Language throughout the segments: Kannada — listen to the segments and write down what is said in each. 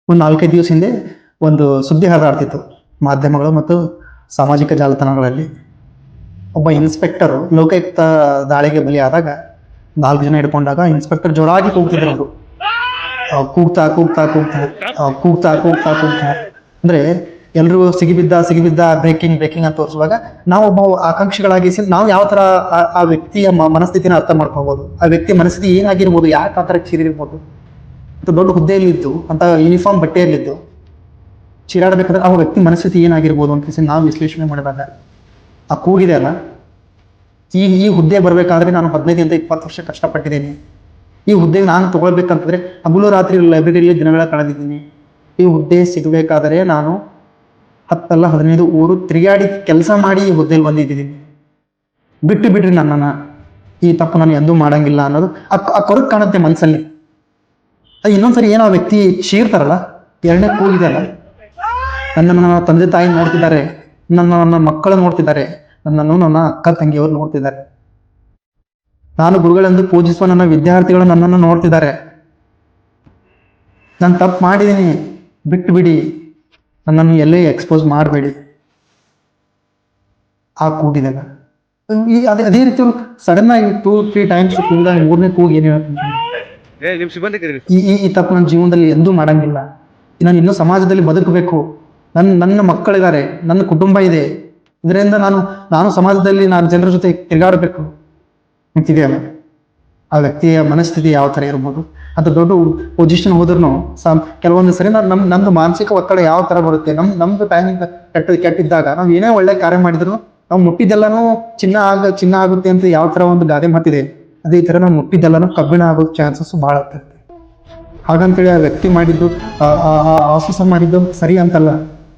ಒಂದು 4-5 ದಿವಸ ಹಿಂದೆ ಒಂದು ಸುದ್ದಿ ಹರಿದಾಡ್ತಿತ್ತು ಮಾಧ್ಯಮಗಳು ಮತ್ತು ಸಾಮಾಜಿಕ ಜಾಲತಾಣಗಳಲ್ಲಿ. ಒಬ್ಬ ಇನ್ಸ್ಪೆಕ್ಟರು ಲೋಕಾಯುಕ್ತ ದಾಳಿಗೆ ಬಲಿಯಾದಾಗ 4 ಜನ ಹಿಡ್ಕೊಂಡಾಗ ಇನ್ಸ್ಪೆಕ್ಟರ್ ಜೋರಾಗಿ ಕೂಗ್ತಿದ್ರು. ಅವರು ಕೂಗ್ತಾ ಕೂಗ್ತಾ ಕೂಗ್ತಾ ಕೂಗ್ತಾ ಕೂಗ್ತಾ ಕೂಗ್ತಾ ಅಂದ್ರೆ ಎಲ್ಲರೂ ಸಿಗಿಬಿದ್ದ ಬ್ರೇಕಿಂಗ್ ಅಂತ ತೋರಿಸುವಾಗ ನಾವು ಒಬ್ಬ ಆಕಾಂಕ್ಷಿಗಳಾಗಿ ನಾವು ಯಾವ ತರ ಆ ವ್ಯಕ್ತಿಯ ಮನಸ್ಥಿತಿನ ಅರ್ಥ ಮಾಡ್ಕೋಬಹುದು. ಆ ವ್ಯಕ್ತಿಯ ಮನಸ್ಥಿತಿ ಏನಾಗಿರ್ಬೋದು, ಯಾಕೆ ಆ ತರ ಚೀರಿರ್ಬೋದು ಅಂತ ದೊಡ್ಡ ಹುದ್ದೆಯಲ್ಲಿ ಇದ್ದು ಅಂತ ಯೂನಿಫಾರ್ಮ್ ಬಟ್ಟೆಯಲ್ಲಿದ್ದು ಚೀರಾಡಬೇಕಾದ್ರೆ ಆ ವ್ಯಕ್ತಿ ಮನಸ್ಥಿತಿ ಏನಾಗಿರ್ಬೋದು ಅಂತ ನಾವು ವಿಶ್ಲೇಷಣೆ ಮಾಡಿದಾಗ ಆ ಕೂಗಿದೆ ಅಲ್ಲ, ಈ ಹುದ್ದೆ ಬರ್ಬೇಕಾದ್ರೆ ನಾನು 15-20 ವರ್ಷ ಕಷ್ಟಪಟ್ಟಿದ್ದೀನಿ. ಈ ಹುದ್ದೆಗೆ ನಾನು ತಗೊಳ್ಬೇಕಂತಂದ್ರೆ ಹಗಲು ರಾತ್ರಿ ಲೈಬ್ರರಿಯಲ್ಲಿ ದಿನಗಳ ಕಳೆದಿದ್ದೀನಿ. ಈ ಹುದ್ದೆ ಸಿಗಬೇಕಾದರೆ ನಾನು 10-15 ಊರು ತಿರುಗಾಡಿ ಕೆಲಸ ಮಾಡಿ ಈ ಹುದ್ದೆಯಲ್ಲಿ ಬಂದಿದ್ದೀನಿ. ಬಿಡ್ರಿ ನನ್ನನ್ನು, ಈ ತಪ್ಪು ನಾನು ಎಂದೂ ಮಾಡಂಗಿಲ್ಲ ಅನ್ನೋದು ಆ ಕೊರಗು ಕಾಣುತ್ತೆ ಮನಸ್ಸಲ್ಲಿ. ಅದು ಇನ್ನೊಂದ್ಸರಿ ಏನೋ ಆ ವ್ಯಕ್ತಿ ಶೀರ್ತಾರಲ್ಲ, 2ನೇ ಕೂಗಿದೆಯಲ್ಲ, ನನ್ನ ತಂದೆ ತಾಯಿ ನೋಡ್ತಿದ್ದಾರೆ, ನನ್ನ ಮಕ್ಕಳು ನೋಡ್ತಿದ್ದಾರೆ, ನನ್ನನ್ನು ನನ್ನ ಅಕ್ಕ ತಂಗಿಯವರು ನೋಡ್ತಿದ್ದಾರೆ, ನಾನು ಗುರುಗಳೆಂದು ಪೂಜಿಸುವ ನನ್ನ ವಿದ್ಯಾರ್ಥಿಗಳು ನನ್ನನ್ನು ನೋಡ್ತಿದ್ದಾರೆ, ನಾನು ತಪ್ಪು ಮಾಡಿದ್ದೀನಿ, ಬಿಟ್ಟು ಬಿಡಿ, ನನ್ನನ್ನು ಎಲ್ಲೇ ಎಕ್ಸ್ಪೋಸ್ ಮಾಡಬೇಡಿ. ಆ ಕೂಗಿದಾಗ ಅದೇ ರೀತಿ ಸಡನ್ ಆಗಿ 2-3 ಟೈಮ್ಸ್ ಕೂಗಿದಾಗ 3ನೇ ಕೂಗಿ ಏನು ಹೇಳ್ತೀನಿ, ಈ ತಪ್ಪು ನನ್ನ ಜೀವನದಲ್ಲಿ ಎಂದೂ ಮಾಡಂಗಿಲ್ಲ, ನಾನು ಇನ್ನೂ ಸಮಾಜದಲ್ಲಿ ಬದುಕಬೇಕು, ನನ್ನ ಮಕ್ಕಳಿದ್ದಾರೆ, ನನ್ನ ಕುಟುಂಬ ಇದೆ, ಇದರಿಂದ ನಾನು ಸಮಾಜದಲ್ಲಿ ನಾನು ಜನರ ಜೊತೆ ತಿರುಗಾಡಬೇಕು ಅಂತಿದೆಯಲ್ಲ. ಆ ವ್ಯಕ್ತಿಯ ಮನಸ್ಥಿತಿ ಯಾವ ಥರ ಇರ್ಬೋದು ಅಂತ ದೊಡ್ಡ ಪೊಸಿಷನ್ ಹೋದ್ರೂ ಕೆಲವೊಂದು ಸರಿ ನಮ್ದು ಮಾನಸಿಕ ಒತ್ತಡ ಯಾವ ಥರ ಬರುತ್ತೆ. ನಮ್ದು ಟೈಮಿಂಗ್ ಕೆಟ್ಟಿದ್ದಾಗ ನಾವು ಏನೇ ಒಳ್ಳೆ ಕಾರ್ಯ ಮಾಡಿದ್ರು ನಾವು ಮುಟ್ಟಿದ್ದೆಲ್ಲನೂ ಚಿನ್ನ ಆಗುತ್ತೆ ಅಂತ ಯಾವ ಥರ ಒಂದು ಗಾದೆ ಮಾತಿದೆ, ಅದೇ ಥರ ನಾವು ಮುಟ್ಟಿದ್ದೆಲ್ಲನೂ ಕಬ್ಬಿಣ ಆಗೋ ಚಾನ್ಸಸ್ ಭಾಳ ಆಗ್ತದೆ. ಹಾಗಂತೇಳಿ ಆ ವ್ಯಕ್ತಿ ಮಾಡಿದ್ದು ಆಫೀಸರ್ ಮಾಡಿದ್ದು ಸರಿ ಅಂತಲ್ಲ.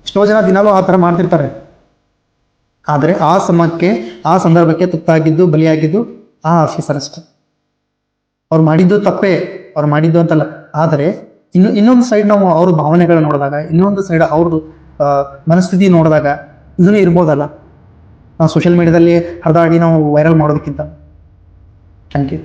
ಎಷ್ಟೋ ಜನ ದಿನಾಲೂ ಆ ಥರ ಮಾಡ್ತಿರ್ತಾರೆ. ಆದರೆ ಆ ಸಮಯಕ್ಕೆ ಆ ಸಂದರ್ಭಕ್ಕೆ ತುತ್ತಾಗಿದ್ದು ಬಲಿಯಾಗಿದ್ದು ಆ ಆಫೀಸರ್ ಅಷ್ಟೆ. ಅವ್ರು ಮಾಡಿದ್ದು ತಪ್ಪೇ, ಅವ್ರು ಮಾಡಿದ್ದು ಅಂತಲ್ಲ. ಆದರೆ ಇನ್ನೊಂದು ಸೈಡ್ ನಾವು ಅವ್ರ ಭಾವನೆಗಳನ್ನ ನೋಡಿದಾಗ, ಇನ್ನೊಂದು ಸೈಡ್ ಅವ್ರದ್ದು ಮನಸ್ಥಿತಿ ನೋಡಿದಾಗ ಇದನ್ನು ಇರ್ಬೋದಲ್ಲ. ನಾವು ಸೋಷಿಯಲ್ ಮೀಡಿಯಾದಲ್ಲಿ ಹರಿದಾಡಿ ನಾವು ವೈರಲ್ ಮಾಡೋದಕ್ಕಿಂತ. Thank you.